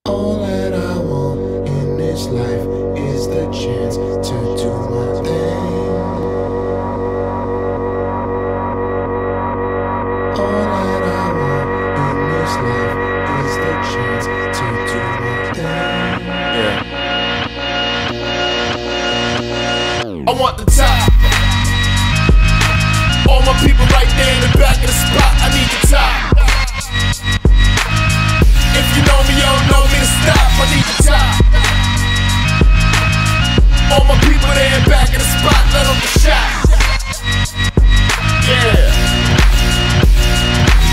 All that I want in this life is the chance to do my thing. All that I want in this life is the chance to do my thing. Yeah. I want the top. All my people right there in the back of the spot. I need the top. If you know me, you don't know me to stop. I need the top. All my people there in back of the spot, let them get shot. Yeah.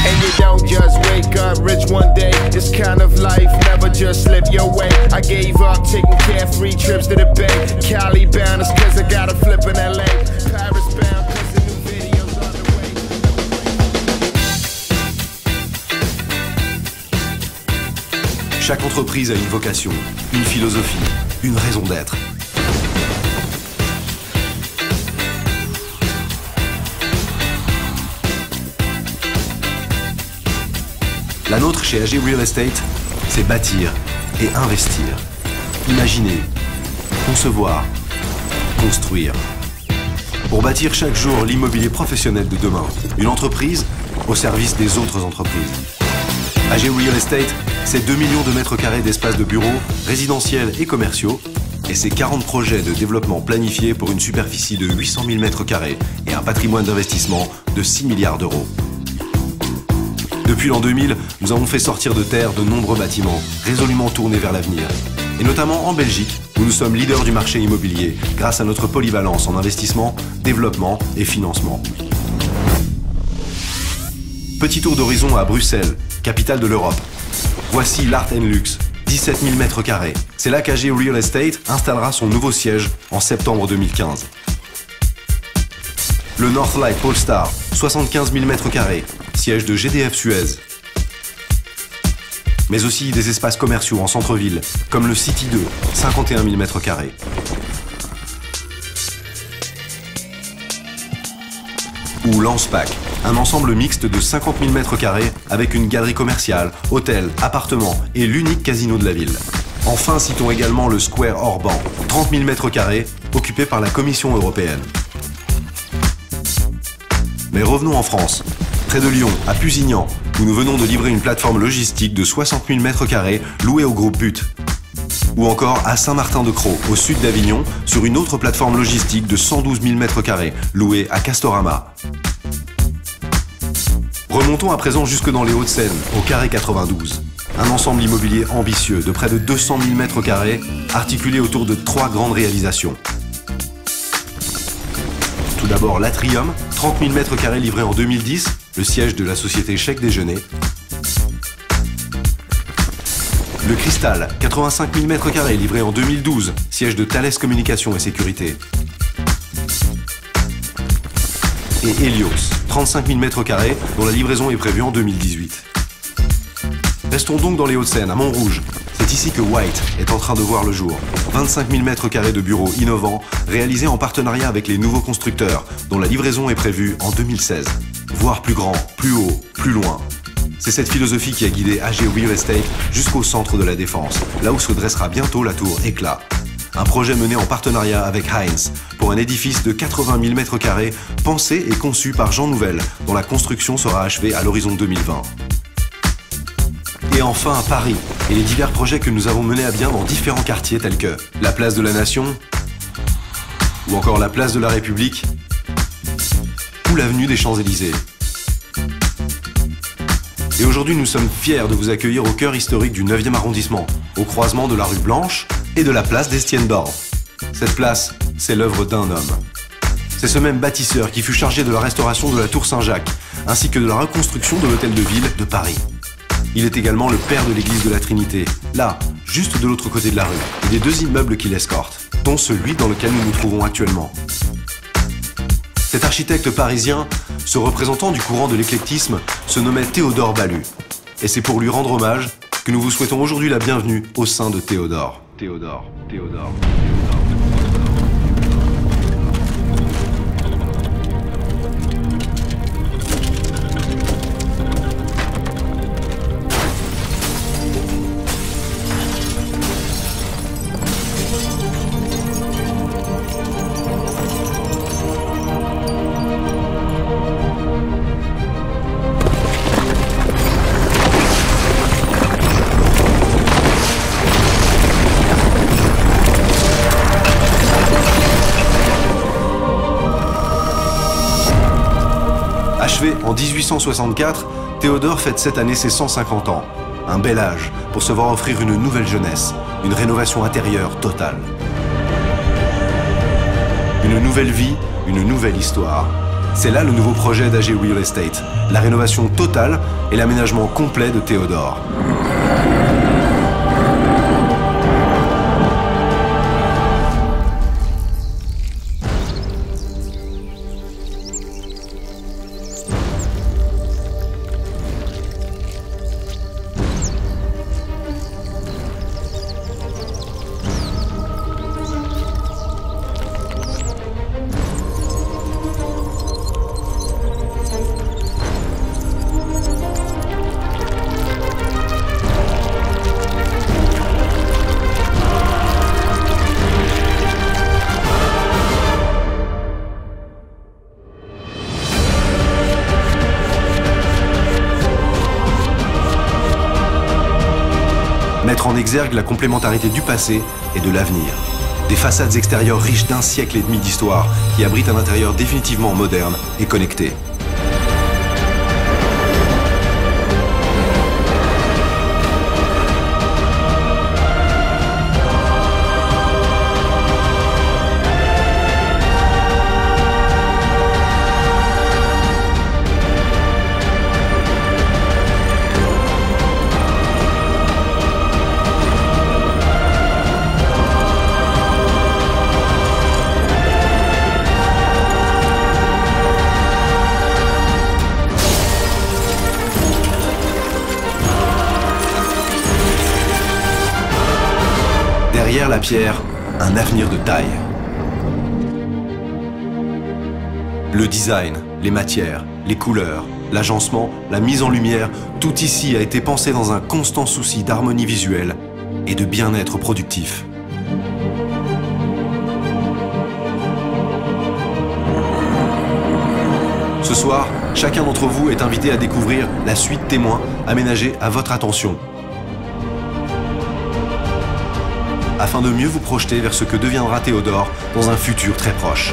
And you don't just wake up rich one day. This kind of life never just slip your way. I gave up taking carefree trips to the Bay. Cali bound is cause I got a flip in LA. Paris bound cause the new video's on the way. Chaque entreprise a une vocation, une philosophie, une raison d'être. La nôtre chez AG Real Estate, c'est bâtir et investir. Imaginer, concevoir, construire. Pour bâtir chaque jour l'immobilier professionnel de demain, une entreprise au service des autres entreprises. AG Real Estate, c'est 2 millions de mètres carrés d'espaces de bureaux, résidentiels et commerciaux, et c'est 40 projets de développement planifiés pour une superficie de 800 000 mètres carrés et un patrimoine d'investissement de 6 milliards d'euros. Depuis l'an 2000, nous avons fait sortir de terre de nombreux bâtiments, résolument tournés vers l'avenir. Et notamment en Belgique, où nous sommes leaders du marché immobilier, grâce à notre polyvalence en investissement, développement et financement. Petit tour d'horizon à Bruxelles, capitale de l'Europe. Voici l'Art & Luxe, 17 000 mètres carrés. C'est là qu'AG Real Estate installera son nouveau siège en septembre 2015. Le Northlight Polestar, 75 000 mètres carrés, siège de GDF Suez. Mais aussi des espaces commerciaux en centre-ville, comme le City 2, 51 000 mètres carrés. Ou Landspack, un ensemble mixte de 50 000 mètres carrés avec une galerie commerciale, hôtel, appartements et l'unique casino de la ville. Enfin, citons également le Square Orban, 30 000 mètres carrés, occupé par la Commission européenne. Mais revenons en France, près de Lyon, à Pusignan, où nous venons de livrer une plateforme logistique de 60 000 mètres carrés louée au groupe But. Ou encore à Saint-Martin-de-Crau, au sud d'Avignon, sur une autre plateforme logistique de 112 000 mètres carrés louée à Castorama. Remontons à présent jusque dans les Hauts-de-Seine, au Carré 92. Un ensemble immobilier ambitieux de près de 200 000 mètres carrés, articulé autour de 3 grandes réalisations. Tout d'abord l'Atrium, 30 000 mètres carrés livrés en 2010, le siège de la société Chèque Déjeuner. Le Cristal, 85 000 mètres carrés livré en 2012, siège de Thales Communication et Sécurité. Et Helios, 35 000 mètres carrés, dont la livraison est prévue en 2018. Restons donc dans les Hauts-de-Seine, à Montrouge. C'est ici que White est en train de voir le jour. 25 000 mètres carrés de bureaux innovants, réalisés en partenariat avec les nouveaux constructeurs, dont la livraison est prévue en 2016. Voire plus grand, plus haut, plus loin. C'est cette philosophie qui a guidé AG Real Estate jusqu'au centre de la Défense, là où se dressera bientôt la tour Éclat. Un projet mené en partenariat avec Heinz pour un édifice de 80 000 mètres carrés, pensé et conçu par Jean Nouvel, dont la construction sera achevée à l'horizon 2020. Et enfin à Paris, et les divers projets que nous avons menés à bien dans différents quartiers tels que la place de la Nation, ou encore la place de la République, ou l'avenue des Champs-Élysées. Et aujourd'hui, nous sommes fiers de vous accueillir au cœur historique du 9e arrondissement, au croisement de la rue Blanche et de la place d'Estienne-Borne. Cette place, c'est l'œuvre d'un homme. C'est ce même bâtisseur qui fut chargé de la restauration de la tour Saint-Jacques, ainsi que de la reconstruction de l'hôtel de ville de Paris. Il est également le père de l'église de la Trinité, là, juste de l'autre côté de la rue, et des 2 immeubles qui l'escortent, dont celui dans lequel nous nous trouvons actuellement. Cet architecte parisien, ce représentant du courant de l'éclectisme, se nommait Théodore Balu. Et c'est pour lui rendre hommage que nous vous souhaitons aujourd'hui la bienvenue au sein de Théodore. Théodore. En 1864, Théodore fête cette année ses 150 ans. Un bel âge pour se voir offrir une nouvelle jeunesse, une rénovation intérieure totale. Une nouvelle vie, une nouvelle histoire. C'est là le nouveau projet d'AG Real Estate, la rénovation totale et l'aménagement complet de Théodore. Mettre en exergue la complémentarité du passé et de l'avenir. Des façades extérieures riches d'un siècle et demi d'histoire qui abritent un intérieur définitivement moderne et connecté. Derrière la pierre, un avenir de taille. Le design, les matières, les couleurs, l'agencement, la mise en lumière, tout ici a été pensé dans un constant souci d'harmonie visuelle et de bien-être productif. Ce soir, chacun d'entre vous est invité à découvrir la suite témoin aménagée à votre attention, afin de mieux vous projeter vers ce que deviendra Théodore dans un futur très proche.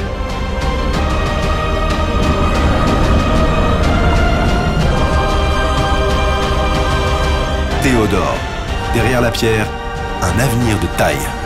Théodore, derrière la pierre, un avenir de taille.